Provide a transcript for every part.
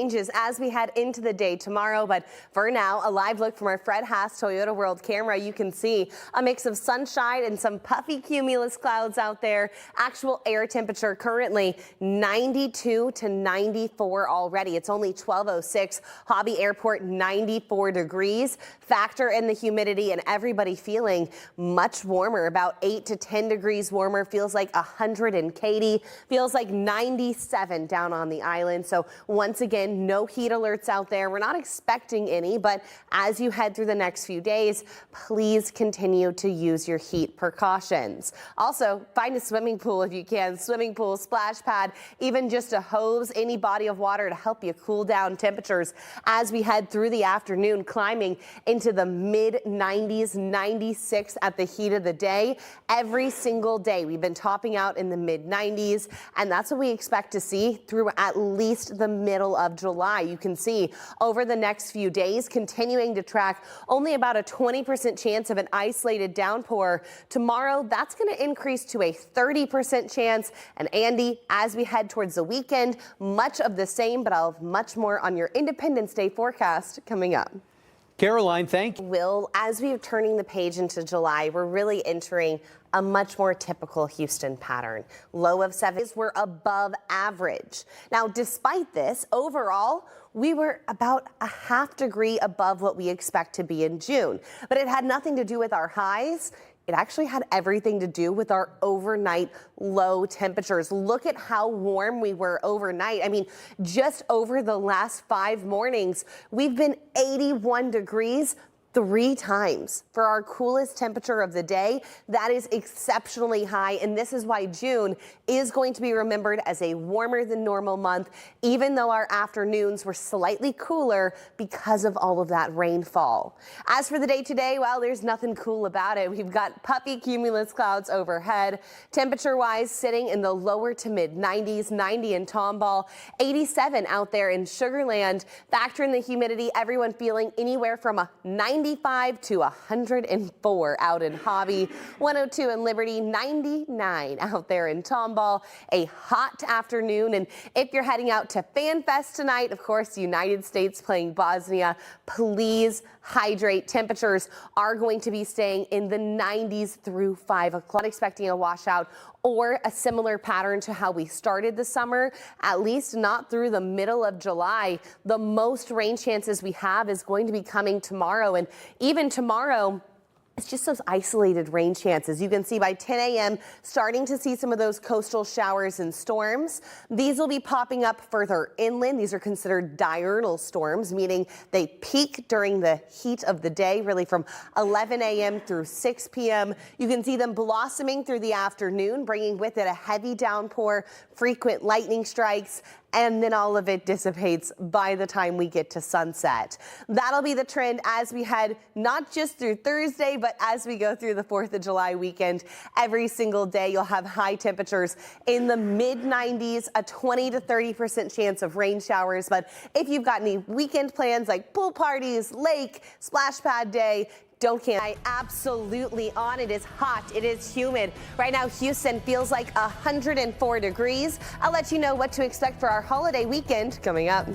Changes as we head into the day tomorrow, but for now, a live look from our Fred Haas Toyota World camera. You can see a mix of sunshine and some puffy cumulus clouds out there. Actual air temperature currently 92 to 94 already. It's only 12:06. Hobby Airport 94 degrees. Factor in the humidity and everybody feeling much warmer, about 8 to 10 degrees warmer. Feels like 100 in Katy. Feels like 97 down on the island. So once again, no heat alerts out there. We're not expecting any, but as you head through the next few days, please continue to use your heat precautions. Also, find a swimming pool if you can. Swimming pool, splash pad, even just a hose, any body of water to help you cool down temperatures as we head through the afternoon, climbing into the mid 90s, 96 at the heat of the day. Every single day, we've been topping out in the mid 90s, and that's what we expect to see through at least the middle of July. You can see over the next few days, continuing to track only about a 20% chance of an isolated downpour. Tomorrow, that's going to increase to a 30% chance. And Andy, as we head towards the weekend, much of the same, but I'll have much more on your Independence Day forecast coming up. Caroline, thank you. Will, as we are turning the page into July, we're really entering a much more typical Houston pattern. Low of 70s, we're above average. Now, despite this, overall, we were about a half degree above what we expect to be in June. But it had nothing to do with our highs. It actually had everything to do with our overnight low temperatures. Look at how warm we were overnight. I mean, just over the last 5 mornings, we've been 81 degrees 3 times for our coolest temperature of the day. That is exceptionally high, and this is why June is going to be remembered as a warmer than normal month, even though our afternoons were slightly cooler because of all of that rainfall. As for the day today, well, there's nothing cool about it. We've got puffy cumulus clouds overhead. Temperature-wise, sitting in the lower to mid 90s, 90 in Tomball, 87 out there in Sugar Land. Factor in the humidity, everyone feeling anywhere from a 95 to 104 out in Hobby, 102 in Liberty, 99 out there in Tomball. A hot afternoon, and if you're heading out to FanFest tonight, of course, United States playing Bosnia, please hydrate. Temperatures are going to be staying in the 90s through 5 o'clock. Expecting a washout or a similar pattern to how we started the summer, at least not through the middle of July. The most rain chances we have is going to be coming tomorrow, and even tomorrow, it's just those isolated rain chances. You can see by 10 a.m. starting to see some of those coastal showers and storms. These will be popping up further inland. These are considered diurnal storms, meaning they peak during the heat of the day, really from 11 a.m. through 6 p.m. You can see them blossoming through the afternoon, bringing with it a heavy downpour, frequent lightning strikes, and then all of it dissipates by the time we get to sunset. That'll be the trend as we head not just through Thursday, but as we go through the 4th of July weekend. Every single day you'll have high temperatures in the mid 90s, a 20 to 30% chance of rain showers. But if you've got any weekend plans like pool parties, lake, splash pad day, don't cancel. Absolutely on. It is hot. It is humid. Right now, Houston feels like 104 degrees. I'll let you know what to expect for our holiday weekend coming up.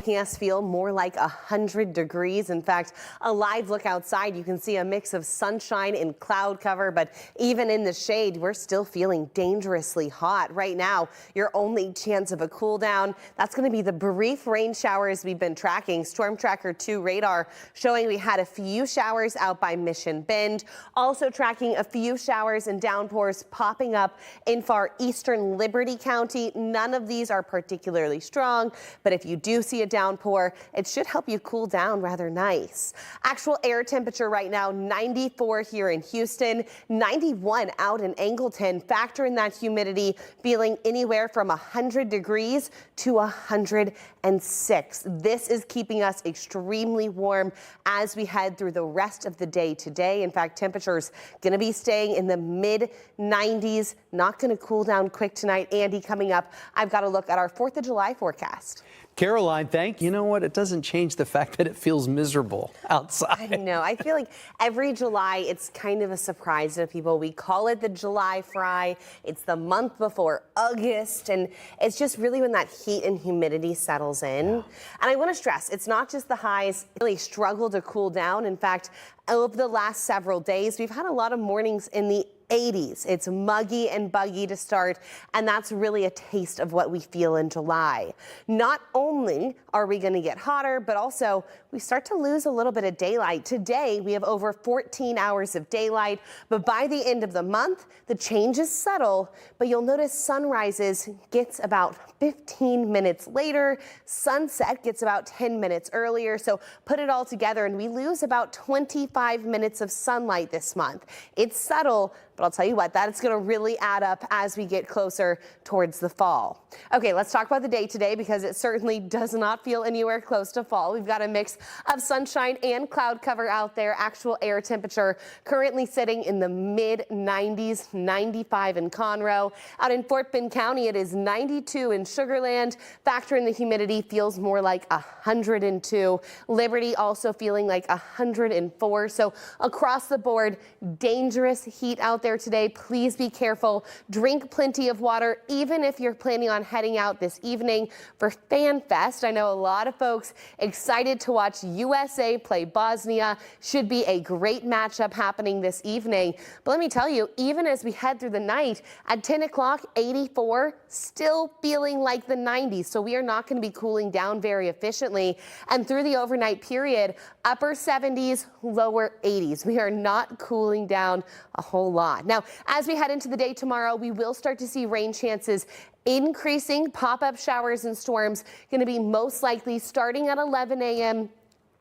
Making us feel more like 100 degrees. In fact, a live look outside, you can see a mix of sunshine and cloud cover, but even in the shade, we're still feeling dangerously hot. Right now, your only chance of a cool down, that's going to be the brief rain showers we've been tracking. Storm Tracker 2 radar showing we had a few showers out by Mission Bend. Also tracking a few showers and downpours popping up in far eastern Liberty County. None of these are particularly strong, but if you do see a downpour, it should help you cool down rather nice. Actual air temperature right now, 94 here in Houston, 91 out in Angleton. Factor in that humidity, feeling anywhere from 100 degrees to 106. This is keeping us extremely warm as we head through the rest of the day today. In fact, temperatures going to be staying in the mid 90s. Not going to cool down quick tonight. Andy, coming up, I've got a look at our 4th of July forecast. Caroline, thank you. You know what? It doesn't change the fact that it feels miserable outside. I know. I feel like every July, it's kind of a surprise to people. We call it the July Fry. It's the month before August, and it's just really when that heat and humidity settles in. And I want to stress, it's not just the highs really struggle to cool down. In fact, over the last several days, we've had a lot of mornings in the 80s. It's muggy and buggy to start, and that's really a taste of what we feel in July. Not only are we going to get hotter, but also we start to lose a little bit of daylight. Today, we have over 14 hours of daylight, but by the end of the month, the changes settle, but you'll notice sunrises gets about 15 minutes later, sunset gets about 10 minutes earlier, so put it all together and we lose about 25 minutes of sunlight this month. It's subtle, but I'll tell you what, that's going to really add up as we get closer towards the fall. Okay, let's talk about the day today because it certainly does not feel anywhere close to fall. We've got a mix of sunshine and cloud cover out there. Actual air temperature currently sitting in the mid 90s, 95 in Conroe. Out in Fort Bend County, it is 92 in Sugar Land. Factor in the humidity, feels more like 102. Liberty also feeling like 104. So across the board, dangerous heat out there today. Please be careful. Drink plenty of water, even if you're planning on heading out this evening for Fan Fest. I know a lot of folks excited to watch USA play Bosnia. Should be a great matchup happening this evening. But let me tell you, even as we head through the night, at 10 o'clock, 84, still feeling like the 90s. So we are not going to be cooling down very efficiently. And through the overnight period, upper 70s, lower 80s. We are not cooling down a whole lot. Now, as we head into the day tomorrow, we will start to see rain chances increasing. Pop-up showers and storms going to be most likely starting at 11 a.m.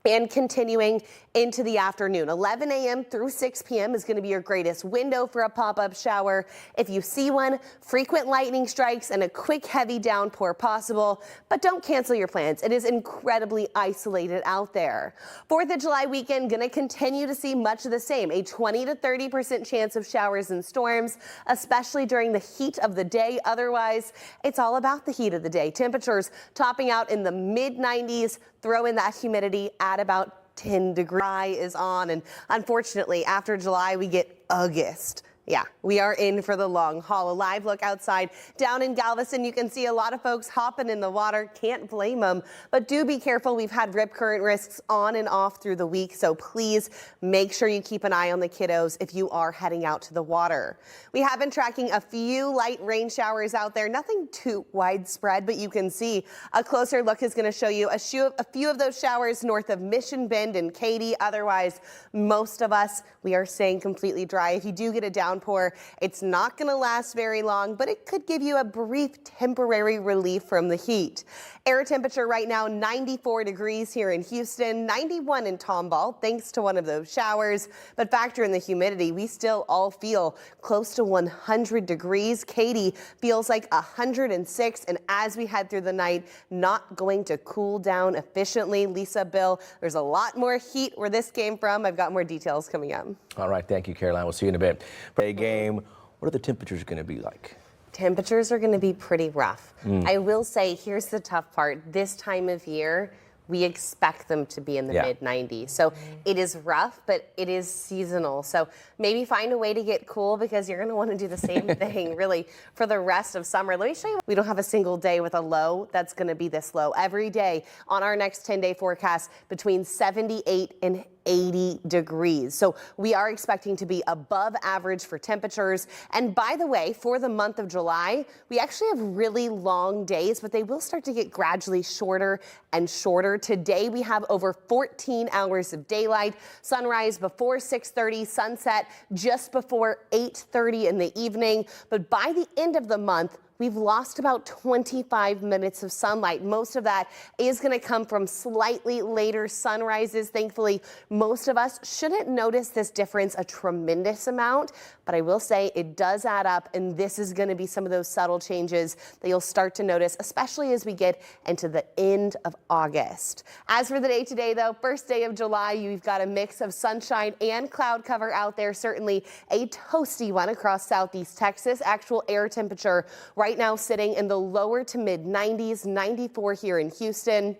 and continuing into the afternoon. 11 a.m. through 6 p.m. is going to be your greatest window for a pop-up shower. If you see one, frequent lightning strikes and a quick heavy downpour possible, but don't cancel your plans. It is incredibly isolated out there. 4th of July weekend going to continue to see much of the same, a 20 to 30% chance of showers and storms, especially during the heat of the day. Otherwise, it's all about the heat of the day. Temperatures topping out in the mid 90s, throw in that humidity at about 10 degrees. Is on, and unfortunately after July we get August. Yeah, we are in for the long haul. A live look outside down in Galveston. You can see a lot of folks hopping in the water. Can't blame them, but do be careful. We've had rip current risks on and off through the week, so please make sure you keep an eye on the kiddos if you are heading out to the water. We have been tracking a few light rain showers out there. Nothing too widespread, but you can see a closer look is going to show you a few of those showers north of Mission Bend and Katy. Otherwise, most of us, we are staying completely dry. If you do get a downpour, it's not going to last very long, but it could give you a brief temporary relief from the heat. Air temperature right now 94 degrees here in Houston, 91 in Tomball, thanks to one of those showers. But factor in the humidity, we still all feel close to 100 degrees. Katy feels like 106, and as we head through the night, not going to cool down efficiently. Lisa, Bill, there's a lot more heat where this came from. I've got more details coming up. All right, thank you, Caroline. We'll see you in a bit. For a game, what are the temperatures going to be like? Temperatures are going to be pretty rough. I will say, here's the tough part. This time of year, we expect them to be in the mid 90s. So it is rough, but it is seasonal. So maybe find a way to get cool because you're going to want to do the same thing really for the rest of summer. Let me show you. We don't have a single day with a low that's going to be this low. Every day on our next 10-day forecast between 78 and 80 degrees. So we are expecting to be above average for temperatures. And by the way, for the month of July, we actually have really long days, but they will start to get gradually shorter and shorter. Today, we have over 14 hours of daylight, sunrise before 6:30, sunset just before 8:30 in the evening. But by the end of the month, we've lost about 25 minutes of sunlight. Most of that is going to come from slightly later sunrises. Thankfully, most of us shouldn't notice this difference a tremendous amount, but I will say it does add up, and this is going to be some of those subtle changes that you'll start to notice, especially as we get into the end of August. As for the day today, though, first day of July, you've got a mix of sunshine and cloud cover out there. Certainly a toasty one across southeast Texas. Actual air temperature right right now sitting in the lower to mid 90s, 94 here in Houston.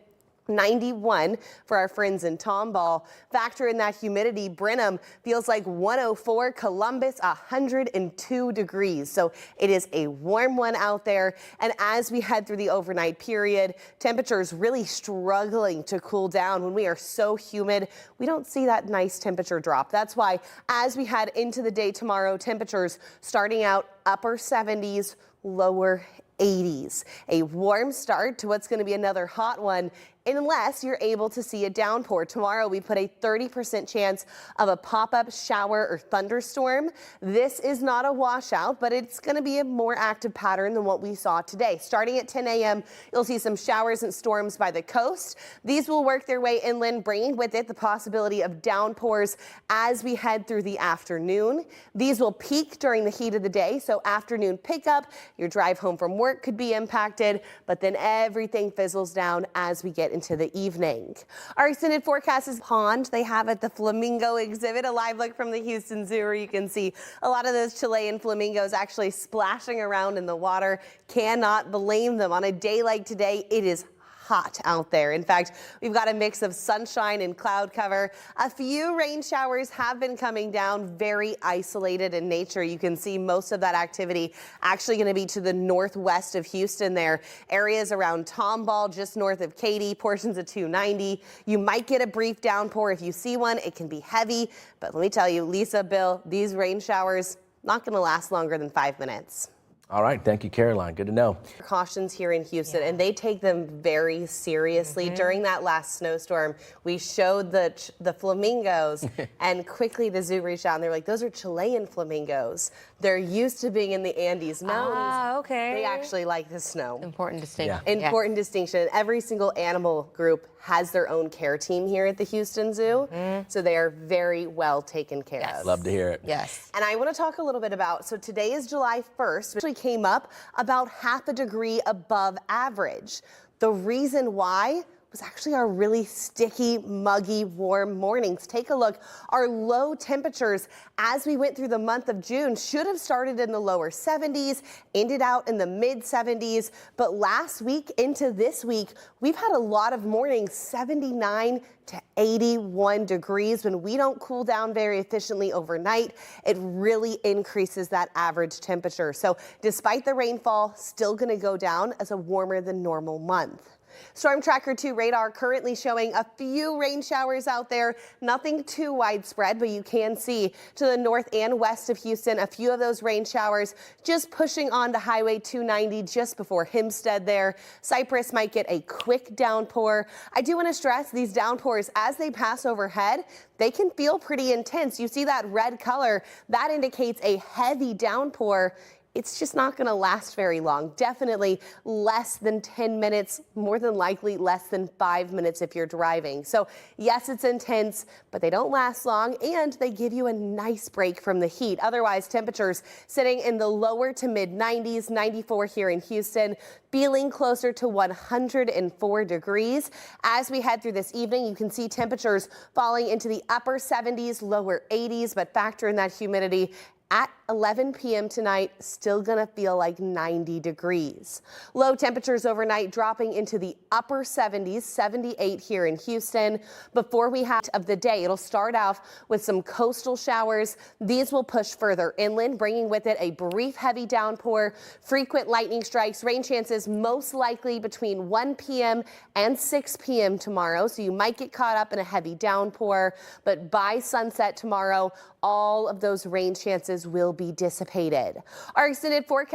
91 for our friends in Tomball. Factor in that humidity. Brenham feels like 104. Columbus 102 degrees. So it is a warm one out there. And as we head through the overnight period, temperatures really struggling to cool down. When we are so humid, we don't see that nice temperature drop. That's why as we head into the day tomorrow, temperatures starting out upper 70s, lower 80s. A warm start to what's going to be another hot one, unless you're able to see a downpour. Tomorrow we put a 30% chance of a pop-up shower or thunderstorm. This is not a washout, but it's going to be a more active pattern than what we saw today. Starting at 10 a.m., you'll see some showers and storms by the coast. These will work their way inland, bringing with it the possibility of downpours as we head through the afternoon. These will peak during the heat of the day, so afternoon pickup, your drive home from work could be impacted, but then everything fizzles down as we get into the evening. Our extended forecast is pond. They have at the flamingo exhibit a live look from the Houston Zoo where you can see a lot of those Chilean flamingos actually splashing around in the water. Cannot blame them. On a day like today, it is hot out there. In fact, we've got a mix of sunshine and cloud cover. A few rain showers have been coming down, very isolated in nature. You can see most of that activity actually going to be to the northwest of Houston there. Areas around Tomball, just north of Katy, portions of 290. You might get a brief downpour. If you see one, it can be heavy. But let me tell you, Lisa, Bill, these rain showers not going to last longer than 5 minutes. All right. Thank you, Caroline. Good to know. Precautions here in Houston, and they take them very seriously. During that last snowstorm, we showed the flamingos, and quickly the zoo reached out and they're like, those are Chilean flamingos. They're used to being in the Andes Mountains. Ah, okay. They actually like the snow. Important distinction. Yeah. Important distinction. Every single animal group has their own care team here at the Houston Zoo, so they are very well taken care of. Love to hear it. Yes. And I want to talk a little bit about, so today is July 1st, which actually came up about half a degree above average. The reason why was actually our really sticky, muggy, warm mornings. Take a look. Our low temperatures as we went through the month of June should have started in the lower 70s, ended out in the mid 70s. But last week into this week, we've had a lot of mornings 79 to 81 degrees. When we don't cool down very efficiently overnight, it really increases that average temperature. So despite the rainfall, still going to go down as a warmer than normal month. Storm Tracker 2 radar currently showing a few rain showers out there. Nothing too widespread, but you can see to the north and west of Houston a few of those rain showers just pushing onto Highway 290 just before Hempstead there. Cypress might get a quick downpour. I do want to stress these downpours as they pass overhead, they can feel pretty intense. You see that red color, that indicates a heavy downpour. It's just not going to last very long. Definitely less than 10 minutes, more than likely less than 5 minutes if you're driving. So yes, it's intense, but they don't last long and they give you a nice break from the heat. Otherwise, temperatures sitting in the lower to mid 90s, 94 here in Houston, feeling closer to 104 degrees. As we head through this evening, you can see temperatures falling into the upper 70s, lower 80s, but factor in that humidity. At 11 p.m. tonight, still gonna feel like 90 degrees. Low temperatures overnight dropping into the upper 70s, 78 here in Houston. Before we have of the day, it'll start off with some coastal showers. These will push further inland, bringing with it a brief heavy downpour, frequent lightning strikes, rain chances most likely between 1 p.m. and 6 p.m. tomorrow. So you might get caught up in a heavy downpour, but by sunset tomorrow, all of those rain chances will be dissipated. Our extended forecast